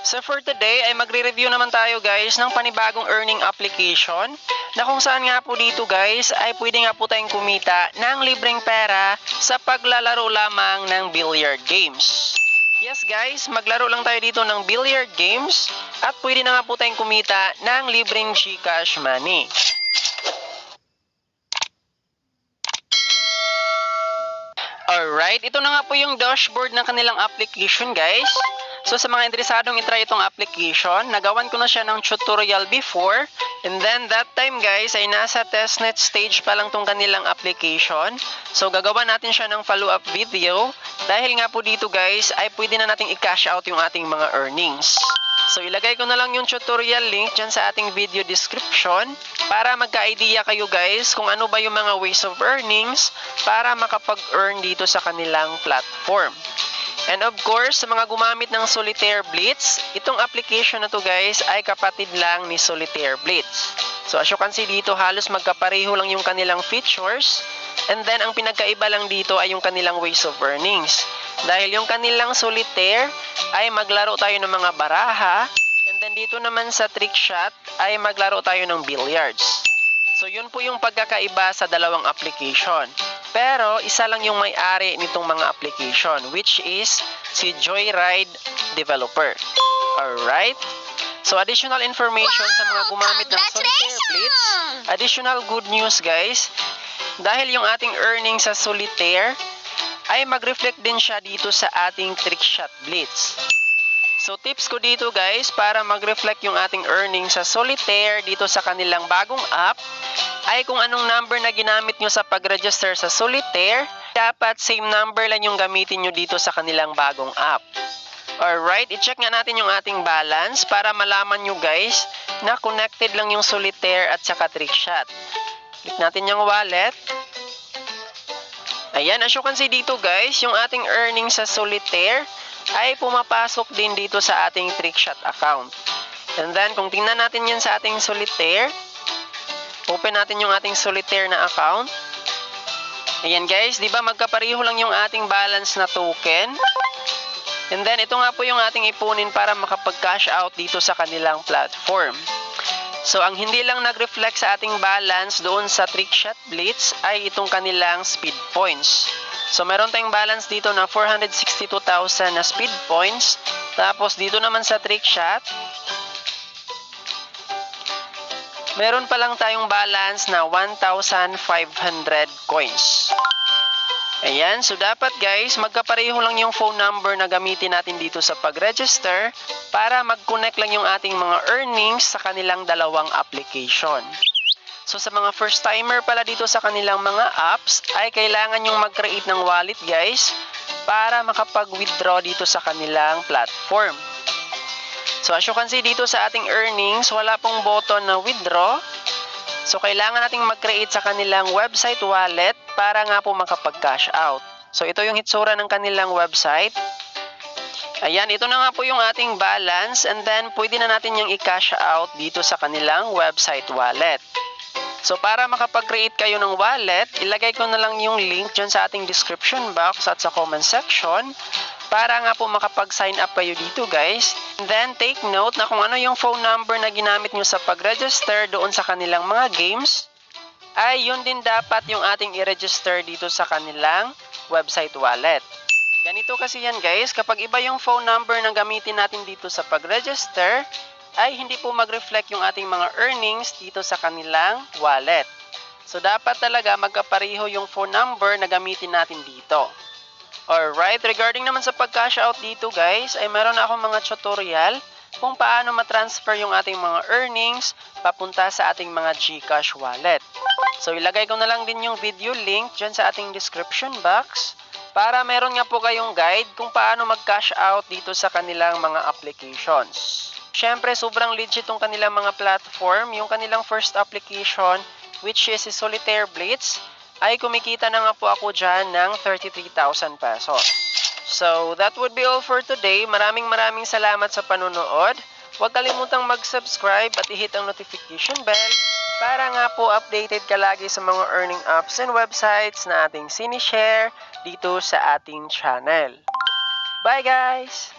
So for today ay magre-review naman tayo guys ng panibagong earning application na kung saan nga po dito guys ay pwede nga po tayong kumita ng libreng pera sa paglalaro lamang ng billiard games. Yes guys, maglaro lang tayo dito ng billiard games at pwede na nga po tayong kumita ng libreng GCash money. Alright, ito na nga po yung dashboard ng kanilang application guys. So sa mga interesadong itry itong application, nagawan ko na siya ng tutorial before. And then that time guys ay nasa testnet stage pa lang tong kanilang application. So gagawa natin siya ng follow-up video. Dahil nga po dito guys ay pwede na nating i-cash out yung ating mga earnings. So ilagay ko na lang yung tutorial link dyan sa ating video description para magka-idea kayo guys kung ano ba yung mga ways of earnings para makapag-earn dito sa kanilang platform. And of course, sa mga gumamit ng Solitaire Blitz, itong application na to guys ay kapatid lang ni Solitaire Blitz. So as you can see dito, halos magkapareho lang yung kanilang features. And then ang pinagkaiba lang dito ay yung kanilang ways of earnings. Dahil yung kanilang Solitaire ay maglaro tayo ng mga baraha. And then dito naman sa Trick Shot ay maglaro tayo ng billiards. So yun po yung pagkakaiba sa dalawang application. Pero isa lang yung may-ari nitong mga application, which is si Joyride Developer. Alright? So additional information sa mga gumamit ng Solitaire Blitz. Additional good news guys. Dahil yung ating earnings sa Solitaire ay mag-reflect din siya dito sa ating Trick Shot Blitz. So tips ko dito guys para mag-reflect yung ating earnings sa Solitaire dito sa kanilang bagong app ay kung anong number na ginamit nyo sa pag-register sa Solitaire, dapat same number lang yung gamitin nyo dito sa kanilang bagong app. Alright, i-check nga natin yung ating balance para malaman nyo guys na connected lang yung Solitaire at saka Trick Shot. Click natin yung wallet. Ayan, as you can see dito guys, yung ating earnings sa Solitaire ay pumapasok din dito sa ating Trick Shot account. And then, kung tingnan natin yan sa ating Solitaire, open natin yung ating Solitaire na account. Ayan guys, di ba magkapareho lang yung ating balance na token? And then, ito nga po yung ating ipunin para makapag-cash out dito sa kanilang platform. So, ang hindi lang nag-reflect sa ating balance doon sa Trick Shot Blitz ay itong kanilang speed points. So, meron tayong balance dito na 462,000 na speed points. Tapos, dito naman sa Trick Shot, meron pa lang tayong balance na 1,500 coins. Ayan, so dapat guys, magkapareho lang yung phone number na gamitin natin dito sa pag-register para mag-connect lang yung ating mga earnings sa kanilang dalawang application. So sa mga first timer pala dito sa kanilang mga apps, ay kailangan yung mag-create ng wallet guys para makapag-withdraw dito sa kanilang platform. So as you can see dito sa ating earnings, wala pong button na withdraw. So kailangan nating mag-create sa kanilang website wallet para nga po makapag-cash out. So ito yung hitsura ng kanilang website. Ayan, ito na nga po yung ating balance and then pwede na natin yung i-cash out dito sa kanilang website wallet. So para makapag-create kayo ng wallet, ilagay ko na lang yung link dyan sa ating description box at sa comment section para nga po makapag-sign up kayo dito guys. And then take note na kung ano yung phone number na ginamit nyo sa pag-register doon sa kanilang mga games, ay yun din dapat yung ating i-register dito sa kanilang website wallet. Ganito kasi yan guys, kapag iba yung phone number na gamitin natin dito sa pag-register, ay hindi po mag-reflect yung ating mga earnings dito sa kanilang wallet. So dapat talaga magkapareho yung phone number na gamitin natin dito. Alright, regarding naman sa pag-cash out dito guys, ay meron na akong mga tutorial kung paano matransfer yung ating mga earnings papunta sa ating mga GCash wallet. So ilagay ko na lang din yung video link dyan sa ating description box para meron nga po kayong guide kung paano mag-cash out dito sa kanilang mga applications. Siyempre, sobrang legit tong kanilang mga platform. Yung kanilang first application, which is si Solitaire Blitz, ay kumikita na nga po ako dyan ng 33,000 pesos. So, that would be all for today. Maraming salamat sa panunood. Huwag kalimutang mag-subscribe at i-hit ang notification bell para nga po updated ka lagi sa mga earning apps and websites na ating sinishare dito sa ating channel. Bye guys!